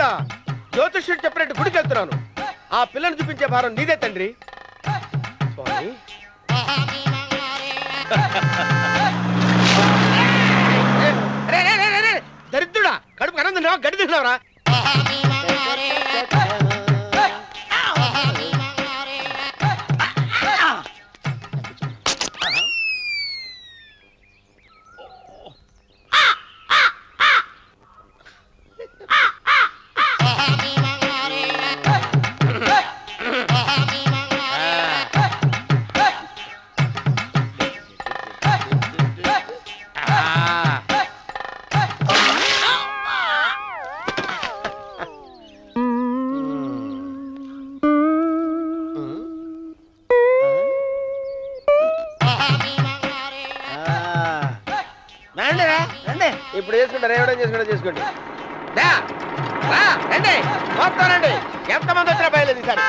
దేవుడా, జ్యోతిష్యుడు చెప్పినట్టు గుడికి వెళ్తున్నాను. ఆ పిల్లను చూపించే భారం నీదే తండ్రి. స్వామి దరిద్రుడా, కడుపు అన్నం తిన్నావా, గడ్డి తిన్నావరా? ఇప్పుడు చేసుకుంటారు, ఏవడం చేసుకుంటా చేసుకోండి. రండి మొత్తం రండి, ఎంతమంది వచ్చినా బయలుదేరి సార్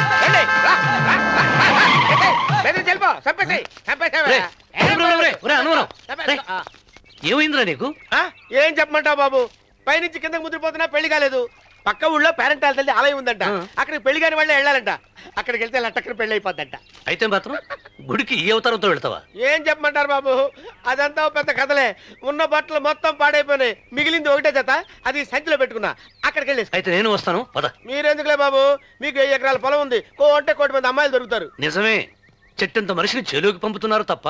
రండి. చెల్పో చంపేసి ఏమైందిరా నీకు? ఏం చెప్పమంటావు బాబు, పైనుంచి కిందకి ముద్రపోతున్నా పెళ్లి కాలేదు. పక్క ఊళ్ళో పేరెంటాల తల్లి ఆలయం ఉందంట, అక్కడికి పెళ్లి కాని వాళ్ళే వెళ్ళాలంట. అక్కడికి వెళ్తే లట్టక్కన పెళ్లి అయిపోద్దంట. అయితే మాత్రం గుడికి ఏ అవతారంతో వెళ్తావా? ఏం చెప్పమంటారు బాబు, అదంతా పెద్ద కథలే. ఉన్న బట్టలు మొత్తం పాడైపోయినాయి, మిగిలింది ఒకటే జత, అది సంచిలో పెట్టుకున్నా. అక్కడికి వెళ్ళేసి అయితే నేను వస్తాను పద. మీరెందుకులే బాబు, మీకు 10 ఎకరాల పొలం ఉంది, అంటే 1 కోటి మంది అమ్మాయిలు దొరుకుతారు. నిజమే, చెట్టంత మనిషిని చెరువుకి పంపుతున్నారు తప్ప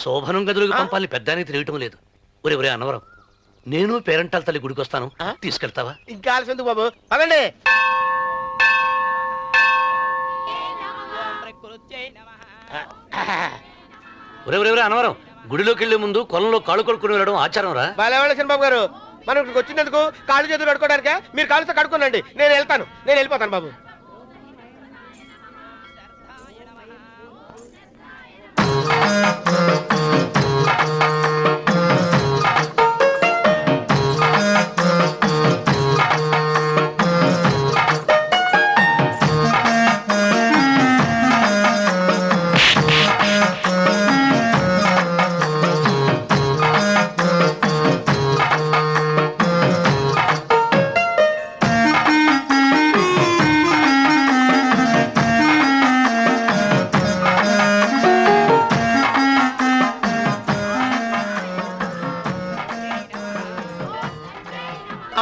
శోభనం గదులకు పంపాలని పెద్దానికి తెలియటం లేదు. ఒరే ఒరే అన్నవరం, నేను పేరెంటాల తల్లి గుడికి వస్తాను, తీసుకెళ్తావా? ఇంకా ఆలస్యం ఎందుకు బాబు, పదండి. ఒరే ఒరే ఒరే అన్నవరం, గుడిలోకి వెళ్లే ముందు కొలంలో కాళ్ళు కడుక్కుని వెళ్ళడం ఆచారం రా. బాగా చంద్రబాబు గారు, మనం ఇక్కడికి వచ్చినందుకు కాళ్ళు చేతులు కడుక్కోవడానికే. మీరు కాళ్ళతో కడుక్కోనండి, నేను వెళ్తాను, నేను వెళ్ళిపోతాను బాబు.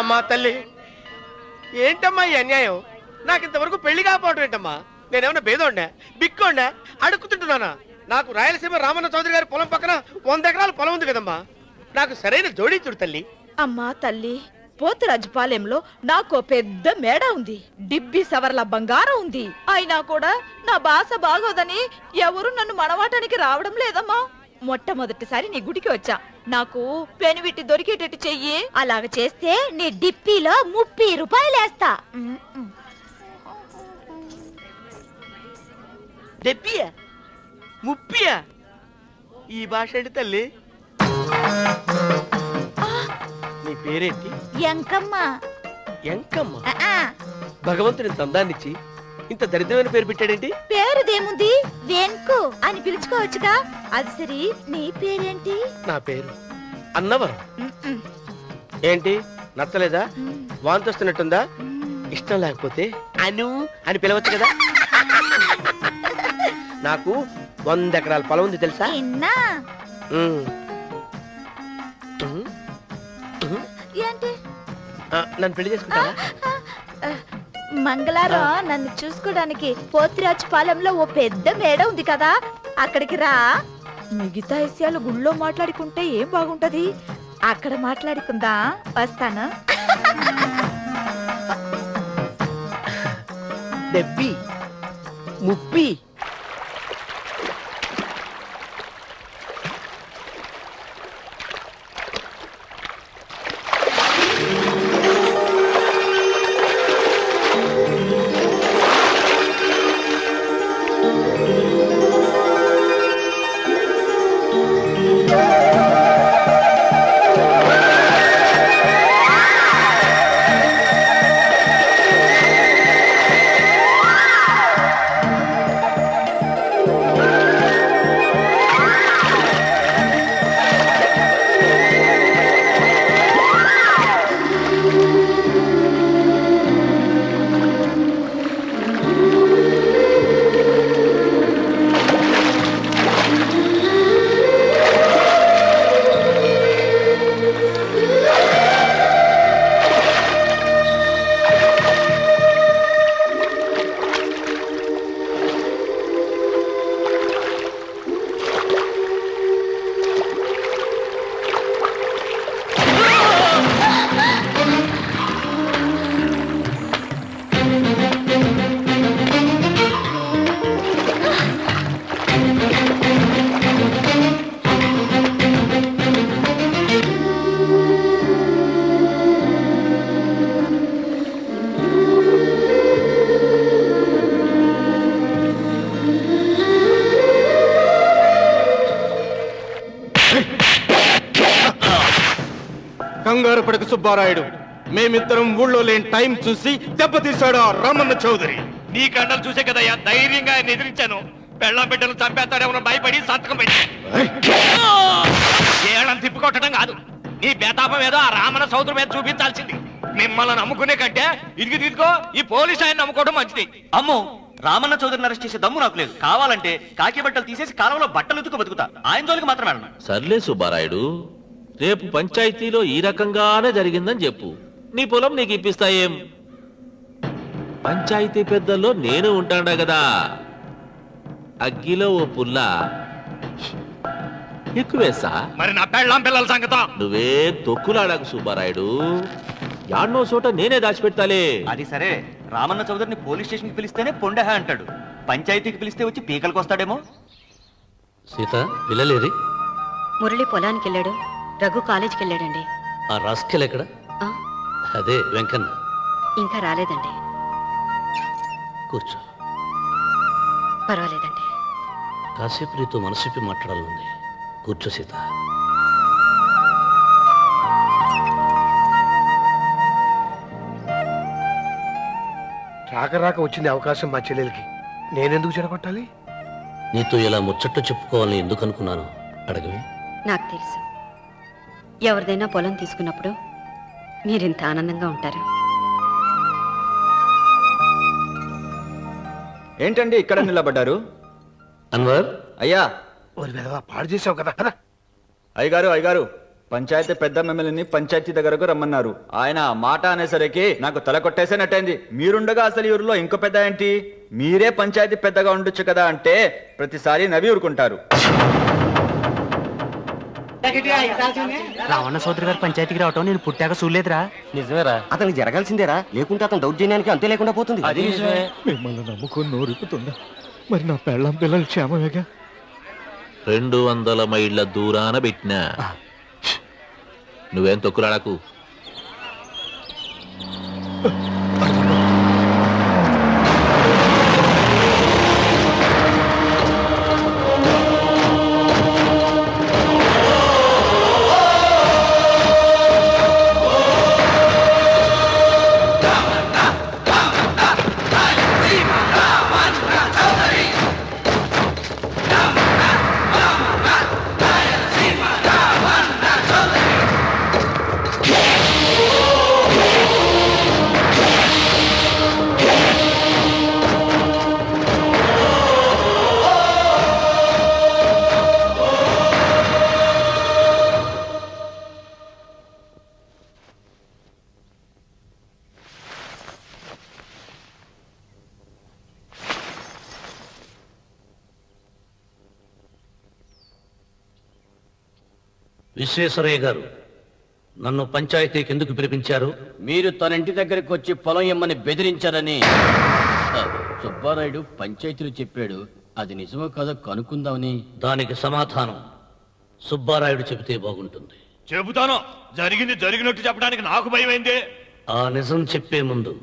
అమ్మా తల్లి, ఏంటమ్మా ఈ అన్యాయం? నాకు ఇంతవరకు పెళ్లి కాకపోవడం ఏంటమ్మా? నేనేమన్నా బేదోండా, బిక్కోండా, అడుక్కుతుంటున్నానా? నాకు రాయలసీమ రామన్న చౌదరి గారి పొలం పక్కన 100 ఎకరాల పొలం ఉంది కదమ్మా. నాకు సరైన జోడించుడు తల్లి. అమ్మా తల్లి, పోతురాజుపాలెంలో నాకు పెద్ద మేడ ఉంది, డిబ్బి సవర్ల బంగారం ఉంది. అయినా కూడా నా భాష బాగోదని ఎవరు నన్ను మనవాటానికి రావడం లేదమ్మా. మొట్టమొదటిసారి నీ గుడికి వచ్చా, నాకు పెనువిట్టి దొరికేటట్టు చెయ్యి. అలాగ చేస్తే నీ డిప్పిలో 30 రూపాయలు వేస్తా. డెబ్బియా 30? ఈ భాష ఏంటి తల్లి? నీ పేరేంటి? ఎంకమ్మ. ఎంకమ్మ? భగవంతుని తందాన్నిచ్చి ఇంత దరిద్రమైన పేరు పెట్టాడేంటి? పేరుదేముంది, వెంకు అని పిలుచుకోవచ్చుగా. అది సరి, నీ పేరేంటి? నా పేరు అన్నవరం. ఏంటి నచ్చలేదా? వాంతొస్తున్నట్టుందా? ఇష్టం లేకపోతే అను అని పిలవచ్చు కదా. నాకు 100 ఎకరాల పొలం ఉంది తెలుసా? ఏంటి? నన్ను పెళ్లి చేసుకుంటావా? మంగళారం నన్ను చూసుకోవడానికి పోతిరాజుపాలెంలో ఓ పెద్ద మేడ ఉంది కదా, అక్కడికి రా. మిగతా విషయాలు గుళ్ళో మాట్లాడుకుంటే ఏం బాగుంటది, అక్కడ మాట్లాడుకుందా. వస్తాను. డెబ్బి 30. కంగారు పడకు సుబ్బారాయుడు. మేమిద్దరం ఊళ్ళో లేని టైం చూసి దెబ్బతీశాడు ఆ రామన్న చౌదరి. నీ కండలు చూసే కదయ్యా ధైర్యంగా ఆయన ఎదిరించాను. పెళ్ళం బిడ్డలు చంపేస్తాడేమో భయపడి సంతకం పెట్టి ఏళ్ళని తిప్పుకొట్టడం కాదు, నీ బేతాపం ఏదో ఆ రామన్న సోదరు మీద చూపించాల్సింది. మిమ్మల్ని నమ్ముకునే కంటే ఇదిగో ఈ పోలీసు ఆయన నమ్ముకోవడం మంచిది. అమ్మో, రామన్న చౌదరిని అరెస్ట్ చేసే దమ్ము నాకు లేదు. కావాలంటే కాకి బట్టలు తీసేసి కాలంలో బట్టలు ఉతుకు బతుకుతా. ఆయన జోలికి మాత్రం వెళ్ళను. సర్లే సుబ్బారాయుడు, రేపు పంచాయతీలో ఈ రకంగానే జరిగిందని చెప్పు. నీ పొలం నీకు ఇప్పిస్తాయేం? పంచాయతీ పెద్దల్లో నేను ఉంటాడా కదా. అగ్గిలో ఓ పుల్ల ఎక్కువేసా. మరి నా పెళ్ళం పిల్లల సంగతం నువ్వే తొక్కులాడాకు సుబ్బారాయుడు. యాడ్నో చోట నేనే దాచిపెడతాలే. అది సరే, రామన్న చౌదరిని పోలీస్ స్టేషన్ కి పిలిస్తేనే పొండహ అంటాడు. పంచాయతీకి పిలిస్తే వచ్చి పీకలకు వస్తాడేమో. సీత, పిల్లలేరి? మురళి పొలానికి వెళ్ళాడు, రఘు కాలేజీకి వెళ్ళాడండి. ఆ రాస్కెల్ ఎక్కడ? అదే వెంకన్న. ఇంకా రాలేదండి. కూర్చో. పర్వాలేదండి. కాసేపు నీతో మనసిప్పి మాట్లాడాలండి. కూర్చో సీత. రాక రాక వచ్చింది అవకాశం మా చెల్లెలకి, నేనెందుకు చెడగొట్టాలి? నీతో ఇలా ముచ్చట్లు చెప్పుకోవాలని ఎందుకు అనుకున్నాను అడగవే. నాకు తెలుసు, ఎవరిదైనా పొలం తీసుకున్నప్పుడు మీరింత ఆనందంగా ఉంటారు. ఏంటండి ఇక్కడ నిలబడ్డారు? అన్వర్, అయ్యా. పాడు చేసావు కదా. అయ్యగారు అయ్యగారు, పంచాయతీ పెద్ద మిమ్మల్ని పంచాయతీ దగ్గరకు రమ్మన్నారు. ఆయన మాట అనేసరికి నాకు తల కొట్టేసేనట్టయింది. మీరుండగా అసలు ఈ ఊరిలో ఇంకో పెద్ద ఏంటి? మీరే పంచాయతీ పెద్దగా ఉండొచ్చు కదా అంటే ప్రతిసారి నవ్వి ఊరుకుంటారు. రావణ సోదరి గారు పంచాయతీకి రావటం నేను పుట్టాక చూడలేదురా. నిజమేరా? అతనికి జరగాల్సిందేరా, లేకుంటే అతను దౌర్జన్యానికి అంతే లేకుండా పోతుంది. అది నిజమే. మిమ్మల్ని నమ్ముకొని నోరుకుతుందా? మరి నా పెళ్ళం పిల్లలు క్షేమమేగా? 200 మైళ్ళ దూరాన పెట్టినా. నువ్వేం తొక్కులాడకు. విశ్వేశ్వరయ్య గారు, నన్ను పంచాయతీకి ఎందుకు పిలిపించారు? మీరు తన ఇంటి దగ్గరికి వచ్చి పొలం ఇమ్మని బెదిరించారని సుబ్బారాయుడు పంచాయతీలో చెప్పాడు. అది నిజమో కాదో కనుక్కుందామని. దానికి సమాధానం సుబ్బారాయుడు చెబితే బాగుంటుంది. చెబుతాను. జరిగింది జరిగినట్టు చెప్పడానికి నాకు భయమైంది. ఆ నిజం చెప్పే ముందు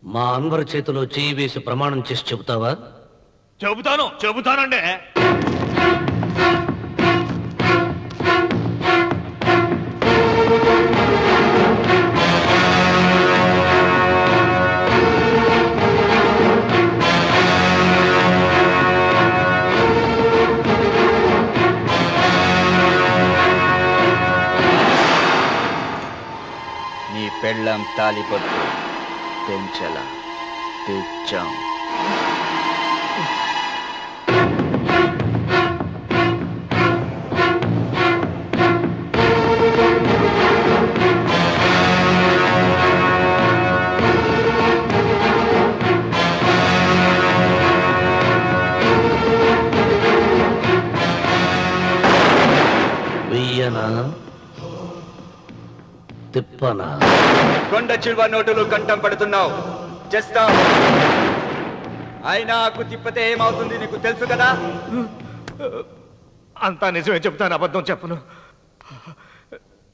మా అన్వర్ చేతిలో చేయి వేసి ప్రమాణం చేసి చెబుతావా? చెబుతానండి. పెళ్ళం తాలిపట్టు పెంచల తెచ్చాం. వెయ్యనా తిప్పనా? కొండ చిల్వ నోటులు కంఠం పడుతున్నావు. చేస్తావు. అయినాకు తిప్పతే ఏమవుతుంది నీకు తెలుసు కదా. అంతా నిజమే చెప్తాను, అబద్ధం చెప్పను.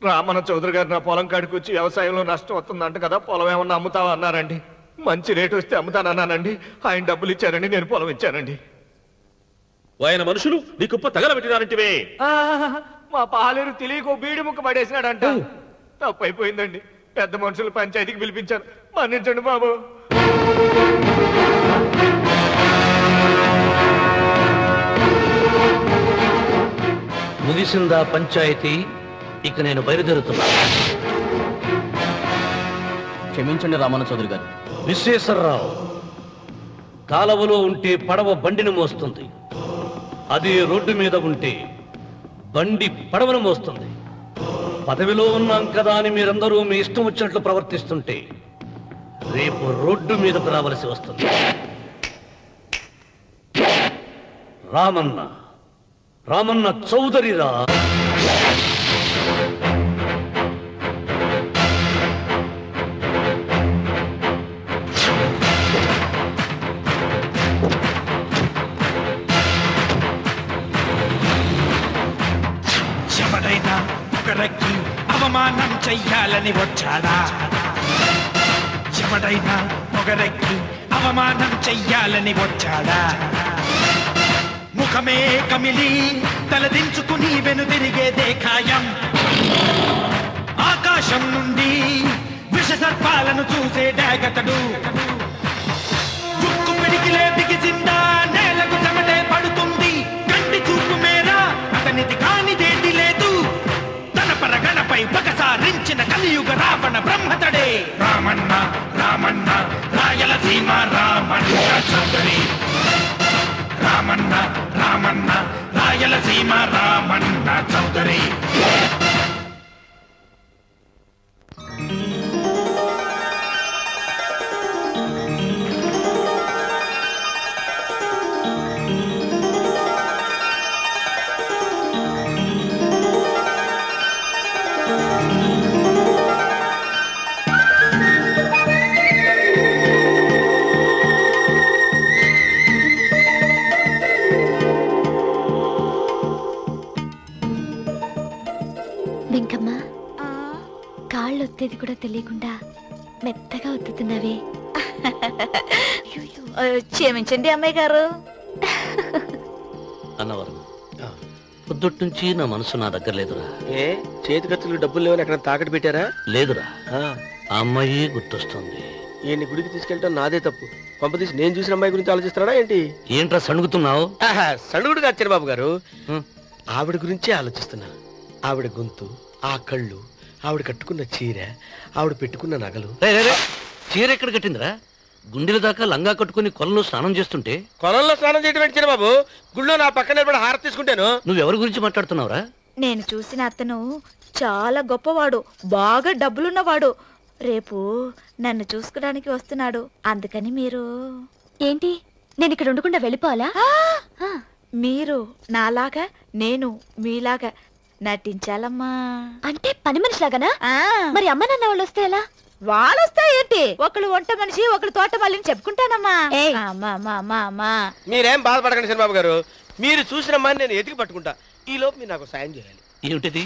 రామన్న చౌదరి గారు నా పొలం కాడికి వచ్చి వ్యవసాయంలో నష్టం వస్తుందంట కదా, పొలం ఏమన్నా అమ్ముతావా అన్నారండి. మంచి రేటు వస్తే అమ్ముతానన్నానండి. ఆయన డబ్బులు ఇచ్చారండి, నేను పొలం ఇచ్చానండి. ఆయన మనుషులు నీ కుప్ప తగలబెట్టినారంటివే. మా పాలేరు తెలియకో బీడి ముక్క పడేసినాడంట. తప్పు అయిపోయిందండి. పెద్ద మనుషులు పంచాయతీకి పిలిపించాను, మన్నించండి బాబు. ముగిసిందా పంచాయతీ? ఇక నేను బయలుదేరుతున్నా. క్షమించండి రామన్న చౌదరి గారు. విశ్వేశ్వరరావు, కాలవలో ఉంటే పడవ బండిని మోస్తుంది, అదే రోడ్డు మీద ఉంటే బండి పడవను మోస్తుంది. పదవిలో ఉన్నాం కదా అని మీరందరూ మీ ఇష్టం వచ్చినట్లు ప్రవర్తిస్తుంటే రేపు రోడ్డు మీదకు రావలసి వస్తుంది. రామన్న చౌదరిరా. ఎవరైనా ఒకరికి అవమానం చెయ్యాలని వచ్చాడా? ఎవరైనా ఒకరికి అవమానం చెయ్యాలని వచ్చాడా? ముఖమే కమిలి తలదించుకుని వెనుదిరిగేదే ఖాయం. ఆకాశం నుండి విష సర్పాలను చూసే డాగతడు. చుక్కు పిడికిలే బిగిసిందా నేలకు చెమటే పడుతుంది. కంటి చూపు మేరా అతనిది కానిదేది లేదు. తన పరగణపై ఒకసారించిన కలియుగ రావణ బ్రహ్మతడే. రామన్న రామన్న రాయలసీమ రామన్న చౌదరి. రామన్న రామన్న రాయలసీమ రామన్న చౌదరి. వెంకమ్మ, కాళ్ళు ఒత్తేది కూడా తెలియకుండా మెత్తగా ఒత్తుతున్నావే. క్షమించండి అమ్మాయి గారు. అన్నవరం, పొద్దుటి నుంచి నా మనసు నా దగ్గర లేదురా. ఏ చేతి ఖర్చులు డబ్బులు లేవని ఎక్కడ తాకట్టు పెట్టారా? లేదురా, ఆ అమ్మాయి గుర్తొస్తుంది. ఈయన్ని గుడికి తీసుకెళ్ళటం నాదే తప్పు. పంపతీసి నేను చూసిన అమ్మాయి గురించి ఆలోచిస్తున్నాడా ఏంటి? ఏంట్రా సణుగుతున్నావు? సణుగుడు కాదు చిరబాబు గారు, ఆవిడ గురించే ఆలోచిస్తున్నా. ఆవిడ గొంతు, ఆ కళ్ళు, ఆవిడ కట్టుకున్న చీర, ఆవిడ పెట్టుకున్న నగలు. చీర ఎక్కడ కట్టిందిరా? గుండెల దాకా లంగా కట్టుకుని కొలంలో స్నానం చేస్తుంటే. కొలంలో స్నానం చేయడం ఏంటి చిరబాబు? గుళ్ళో నా పక్కన నిలబడి హారతి తీసుకుంటాను. నువ్వెవరి గురించి మాట్లాడుతున్నావురా? నేను చూసిన అతను చాలా గొప్పవాడు, బాగా డబ్బులున్నవాడు. రేపు నన్ను చూసుకోవడానికి వస్తున్నాడు. అందుకని మీరు ఏంటి, నేను ఇక్కడ ఉండకుండా వెళ్ళిపోవాలా? మీరు నాలాగా, నేను మీలాగా నటించాలమ్మా. అంటే పని మనిషిలాగానా? మరి అమ్మ నాన్న వాళ్ళు వస్తే ఎలా? వాళ్ళు వస్తాయేంటి? ఒకళ్ళు వంట మనిషి, ఒకళ్ళు తోట మళ్ళీ చెప్పుకుంటానమ్మా. మీరేం బాధపడకండి చంద్రబాబు గారు. మీరు చూసిన అమ్మాయిని నేను ఎతికి పట్టుకుంటా. ఈ లోపు మీరు నాకు సాయం చేయాలి. ఏమిటిది?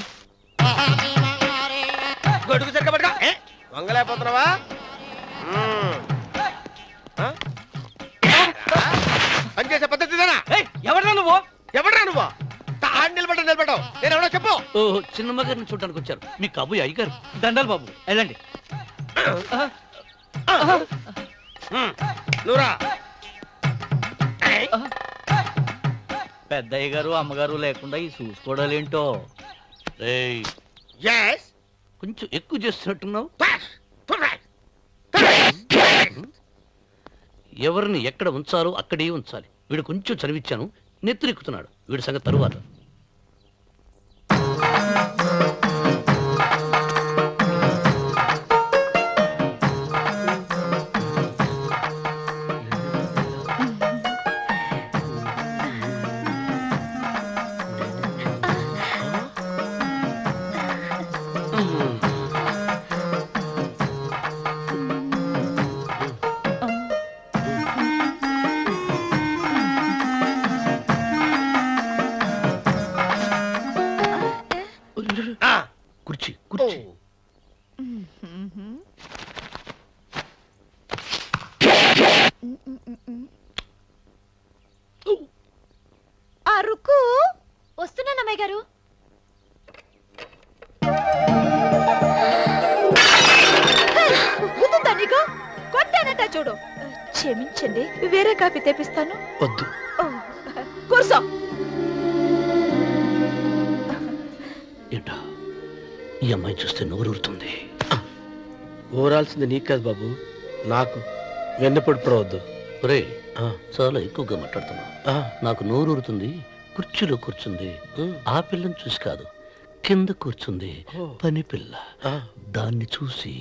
గొడుగు సరిగ్గా పట్టుకో. వంగలేకపోతున్నావా? పనిచేసే పద్ధతి ఎవడరా నువ్వు? నిలబడ్డావు. నేను ఎవడో చెప్పు. చిన్నమ్మ గారిని చూడడానికి వచ్చారు. మీ కాబోయే అయ్యగారు. దండాలు బాబు, వెళ్ళండి. నువ్వురా. పెద్దయ్య గారు అమ్మగారు లేకుండా ఈ చూసుకోవడాలేంటో. కొంచెం ఎక్కువ చేస్తున్నట్టున్నావు. ఎవరిని ఎక్కడ ఉంచాలో అక్కడే ఉంచాలి. వీడు కొంచెం చదివిచ్చాను, నెత్తురెక్కుతున్నాడు. వీడి సంగతి తరువాత. కుర్చీ కుర్చీ. అరుకు వస్తున్నాను అమ్మాయి గారు. చూడు. క్షమించండి, వేరే కాఫీ తెప్పిస్తాను. వద్దు. కూర్చో. ఏంటా ఈ అమ్మాయి చూస్తే నోరూరుతుంది. ఊరాల్సింది నీకు కాదు బాబు, నాకు. వెన్నపొడి ప్రవద్దు. ఒరే చాలా ఎక్కువగా మాట్లాడుతున్నా. నాకు నోరూరుతుంది. కుర్చీలో కూర్చుంది. ఆ పిల్లని చూసి కాదు, కింద కూర్చుంది పని పిల్ల. దాన్ని చూసి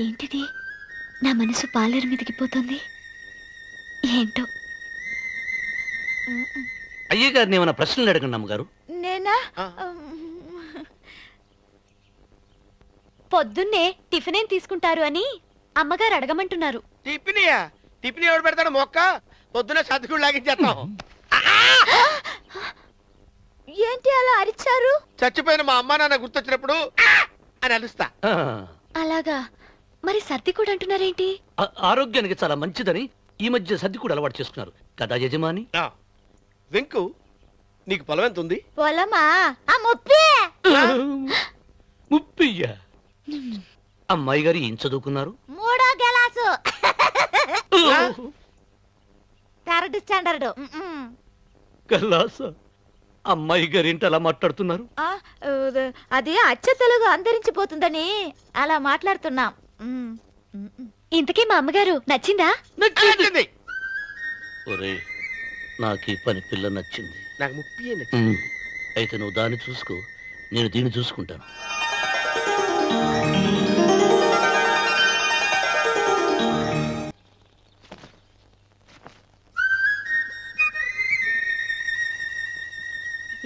ఏంటిది? నా మనసు పాలేరు మీదకి పోతుంది. ఏంటో. అయ్య గారిని ఏమైనా ప్రశ్నలు అడగండి అమ్మగారు. నేనా? పొద్దున్నే టిఫిన్ ఏం తీసుకుంటారు అని అమ్మగారు అడగమంటున్నారు. టిఫినియా? టిఫిన్ ఎవడు పెడతాడు మొక్క? పొద్దున్న సర్దుకుడు లాగించేస్తాం. ఏంటి అలా అరిచారు? చచ్చిపోయిన మా అమ్మ నాన్న గుర్తొచ్చినప్పుడు అని అలుస్తా. అలాగా? మరి సర్ది కూడా అంటున్నారేంటి? ఆరోగ్యానికి చాలా మంచిదని ఈ మధ్య సర్ది కూడా అలవాటు చేసుకున్నారు కదా యజమాని. వెంకు, నీకు పొలం ఎంత ఉంది? పొలమా? ముప్పయ్యా. అమ్మాయి గారు ఏం చదువుకున్నారు? 3వ క్లాసు, 3rd స్టాండర్డ్. కలాస. అమ్మాయి గారు ఏంటి అలా మాట్లాడుతున్నారు? అది అచ్చ తెలుగు అంతరించిపోతుందని అలా మాట్లాడుతున్నాం. ఇంతకీ మా అమ్మగారు నచ్చిందా? నచ్చింది. ఒరే, నాకు ఈ పని పిల్ల నచ్చింది. నాకు 30 నచ్చింది. అయితే నువ్వు దాన్ని చూసుకో, నేను దీన్ని చూసుకుంటాను.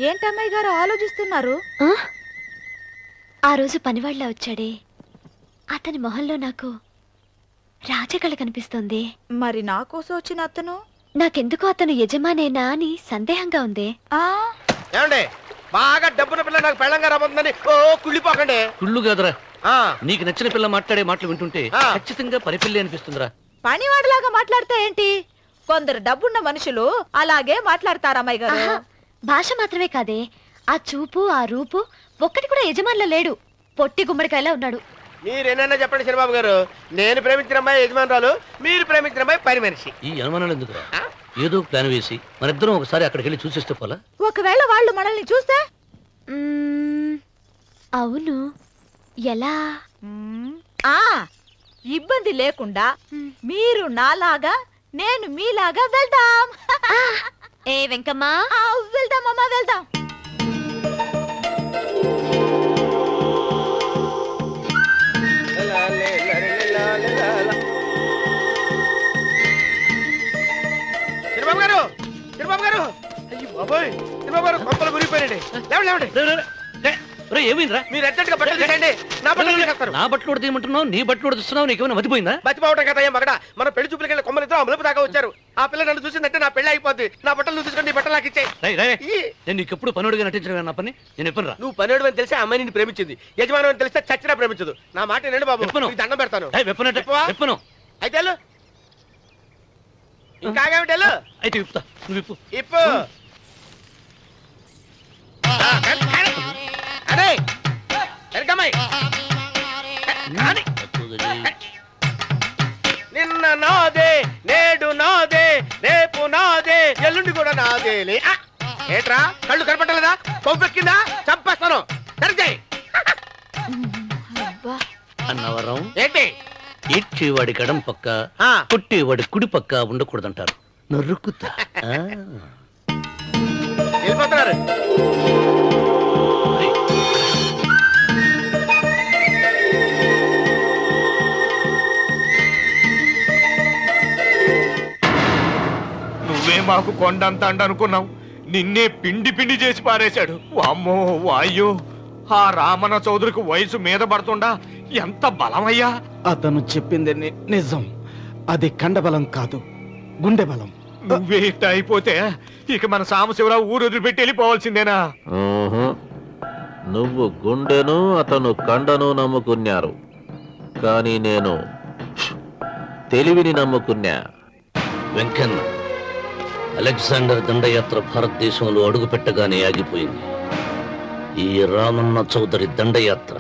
ఏంటమ్మాయి గారు ఆలోచిస్తున్నారు? ఆ రోజు పనివాళ్ళ వచ్చాడే, అతని మొహంలో నాకు రాజకళ కనిపిస్తోంది. మరి నా కోసం వచ్చిన అతను? నాకెందుకో అతను యజమానేనా అని సందేహంగా ఉంది. ఏమండి, బాగా డబ్బున పిల్ల నాకు పెళ్ళంగా రాబోతుందని కుళ్ళిపోకండి. కుళ్ళు కాదురా, నీకు నచ్చిన పిల్ల మాట్లాడే మాటలు వింటుంటే ఖచ్చితంగా పని పిల్లి అనిపిస్తుందిరా. పనివాడిలాగా మాట్లాడితే ఏంటి? కొందరు డబ్బున్న మనుషులు అలాగే మాట్లాడతారు అమ్మాయి గారు. భాష మాత్రమే కాదే, ఆ చూపు, ఆ రూపు ఒక్కటి కూడా యజమానిలో లేడు. పొట్టి గుమ్మడికాయలా ఉన్నాడు. మీరేనన్నా చెప్పండి శనిబాబు గారు, నేను ప్రేమించిన అమ్మాయి యజమానురాలు, మీరు ప్రేమించిన అమ్మాయి పని మనిషి. ఈ అనుమానాలు ఎందుకురా? ఏదో ప్లాన్ వేసి మనిద్దరం ఒకసారి అక్కడికి వెళ్ళి చూసేస్తే పోలా? ఒకవేళ వాళ్ళు మనల్ని చూస్తే? అవును, ఎలా? ఇబ్బంది లేకుండా మీరు నాలాగా, నేను మీలాగా వెళ్దాం. ఏ వెంకమ్మా, వెళ్దాం అమ్మా, వెళ్దాం. చిరబాబు గారు, చిరబాబు గారు, అయ్యో బాబోయ్, చిరబాబు గారు కొంపలు మురిగిపోయారండి. లేవండి. ఏమైందిరా? మీరు అర్జెంట్గా బట్టలు తీసేయండి. నా బట్టలు తీసేస్తారు. నా బట్టలు కూడా తీయమంటున్నావు, నీ బట్టలు కూడా తీస్తున్నావు. నీకేమైనా మతిపోయిందా? మతిపోవటం కదా మగడ. మన పెళ్లి చూపులకి వెళ్ళి కొమ్మలతో అమలుపు దాకా వచ్చారు. ఆ పిల్ల నన్ను చూసిందంటే నా పెళ్లి అయిపోద్ది. నా బట్టలు నువ్వు తీసుకొని నీ బట్టలు నాకు ఇచ్చేయి. నేను నీకు ఎప్పుడు పనుడిగా నటించడం నా పని. నేను ఎప్పుడు రా? నువ్వు పనుడు అని తెలిసి అమ్మాయి నిన్ను ప్రేమించింది, యజమాని అని తెలిస్తే చచ్చినా ప్రేమించదు. నా మాట వినండి బాబు, నీకు దండం పెడతాను. చెప్పను. అయితే ఇంకాగేమిటి? అయితే ఇప్పుతా, నువ్వు ఇప్పు. ఇప్పు. అదే నిన్న నాదే, నేడు నాదే, రేపు నాదే, ఎల్లుండి కూడా నాదే. ఏట్రా కళ్ళు కనపట్టలేదా? కొవ్వెక్కిందా? చంపేస్తాను. సరిచేయి. అన్నవరం ఏంటి? ఇచ్చేవాడి గడం పక్క, కొట్టేవాడి కుడి పక్క ఉండకూడదంటారు. నరుక్కుతా. వెళ్ళిపోతున్నారు. నువ్వే మాకు కొండంత అండ అనుకున్నావు, నిన్నే పిండి పిండి చేసి పారేశాడు. వామ్మో వాయ్యో, ఆ రామన్న చౌదరికి వయసు మీద పడుతుండా ఎంత బలమయ్యా. అతను చెప్పింది నిజం. అది కండబలం కాదు, గుండె బలం. నువ్వే ఇట్ట అయిపోతే ఇక మన సాంబశివరావు ఊరు వదిలిపెట్టి వెళ్ళిపోవాల్సిందేనా? నువ్వు గుండెను, అతను కండను నమ్ముకున్నారు, కానీ నేను తెలివిని నమ్ముకున్నా. వెంకన్న, అలెగ్జాండర్ దండయాత్ర భారతదేశంలో అడుగు పెట్టగానే ఆగిపోయింది. ఈ రామన్న చౌదరి దండయాత్ర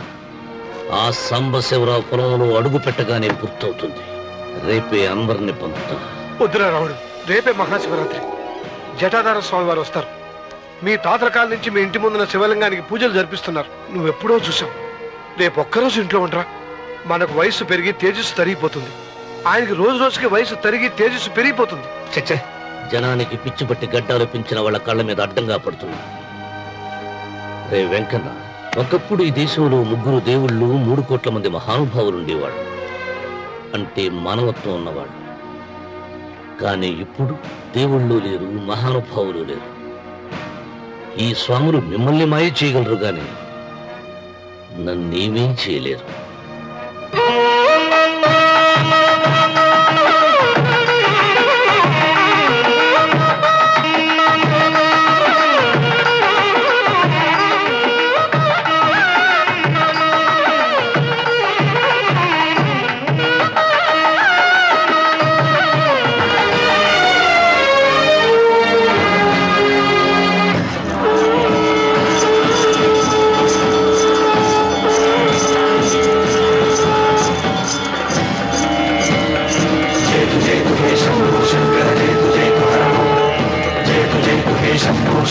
ఆ సాంబశివరావు పొలంలో అడుగు పెట్టగానే పూర్తవుతుంది. రేపే అందరిని పంపుతా. వద్దురా రావుడు, రేపే మహాశివరాత్రి. జటాధార స్వామి వారు వస్తారు. మీ తాతల కాల నుంచి మీ ఇంటి ముందున్న శివలింగానికి పూజలు జరిపిస్తున్నారు. నువ్వెప్పుడో చూసావు. రేపు ఒక్కరోజు ఇంట్లో ఉండరా. మనకు వయసు పెరిగి తేజస్సు తరిగిపోతుంది. ఆయనకి రోజు రోజుకి వయసు తరిగి తేజస్సు పెరిగిపోతుంది. చచ్చే, జనానికి పిచ్చి పట్టి గడ్డాలు పెంచిన వాళ్ళ కళ్ళ మీద అడ్డంగా పడుతున్నా. రే వెంకన్న, ఒకప్పుడు ఈ దేశంలో 3 దేవుళ్ళు 3 కోట్ల మంది మహానుభావులు ఉండేవాడు, అంటే మానవత్వం ఉన్నవాడు. కానీ ఇప్పుడు దేవుళ్ళు లేరు, మహానుభావులు లేరు. ఈ స్వాములు మిమ్మల్ని మాయ చేయగలరు గాని నన్నేమేం చేయలేరు.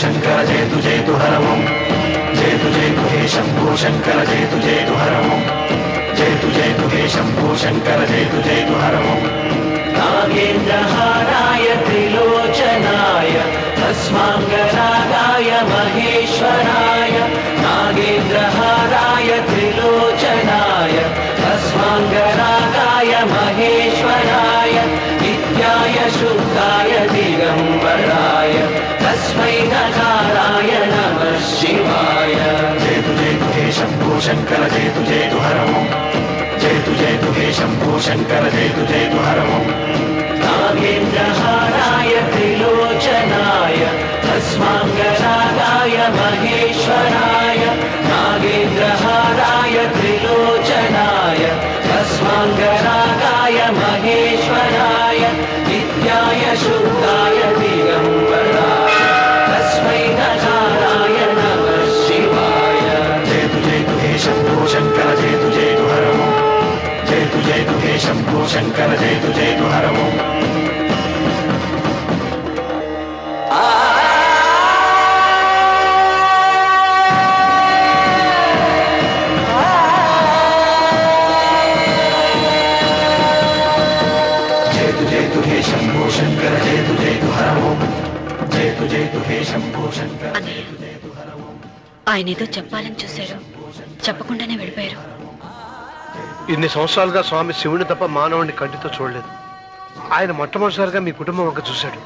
शंकर जयतु जयतु हर ओम जयतु जयतु हे शंभो शंकर जयतु जयतु हर ओम जयतु जयतु हे शंभो शंकर जयतु जयतु हर ओम नागेन्द्रहाराय त्रिलोचनाय अस्मांगरागाय महेश्वराय नागेन्द्रहाराय त्रिलोचनाय अस्मांगरागाय महेश्वराय नित्याय शुद्धाय दिगंबराय तस्मै नकाराय नमः शिवाय जयतु जयतु हे शंभो शंकर जयतु जयतु हर ओम जयतु जयतु हे शंभो शंकर जयतु जयतु हर ओम नागेन्द्रहाराय त्रिलोचनाय अस्मांगरागाय महेश्वराय नागेन्द्रहाराय त्रिलोचनाय अस्मांगरागाय महेश्वराय नित्याय शुद्धाय दिगंबराय तस्मै नकाराय नमः शिवाय जयतु जयतु हे शंभो शंकर जयतु जयतु हर ओम जयतु जयतु हे शंभो शंकर जयतु जयतु हर ओम जयतु जयतु हे शंभो शंकर जयतु जयतु हर ओम जयतु जयतु हे शंभो शंकर जयतु जयतु हर ओम ఆయన ఏదో చెప్పాలని చూశారు, చెప్పకుండానే వెళ్ళిపోయారు. ఇన్ని సంవత్సరాలుగా స్వామి శివుని తప్ప మానవుడిని కంటితో చూడలేదు. ఆయన మొట్టమొదటిసారిగా మీ కుటుంబం వంక చూశాడు.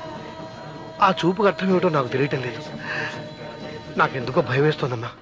ఆ చూపుకు అర్థం ఏమిటో నాకు తెలియటం లేదు. నాకెందుకో భయం వేస్తోందమ్మా.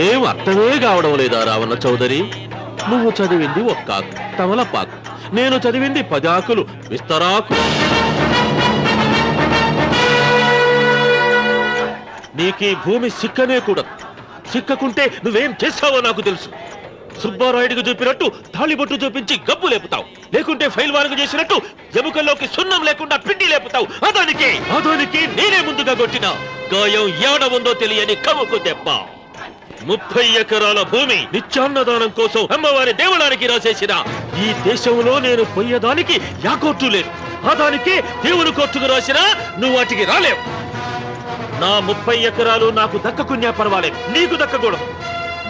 ఏం అర్థమే కావడం లేదా రావణ చౌదరి? నువ్వు చదివింది ఒక్కాకు తమలపాకు, నేను చదివింది 10 ఆకులు విస్తరాకు. నీకీ భూమి సిక్కనే కూడదు. సిక్కకుంటే నువ్వేం చేస్తావో నాకు తెలుసు. సుబ్బారాయుడికి చూపినట్టు తాళిబొట్టు చూపించి గబ్బు లేపుతావు, లేకుంటే ఫైల్ వారకు చేసినట్టు ఎముకల్లోకి సున్నం లేకుండా పిండి లేపుతావు. అదానికి నేనే ముందుగా కొట్టిన గాయం ఏడ ఉందో తెలియని కముకు దెబ్బ. 30 ఎకరాల భూమి నిత్యాన్నదానం కోసం అమ్మవారి దేవాలయానికి రాసేసిన ఈ దేశంలో నేను పోయేదానికి యా కోర్టు లేదు. అదానికి దేవుని కోర్టుకు రాసినా నువ్వు వాటికి రాలేవు. నా 30 ఎకరాలు నాకు దక్కకున్నా పర్వాలేదు, నీకు దక్కకూడదు.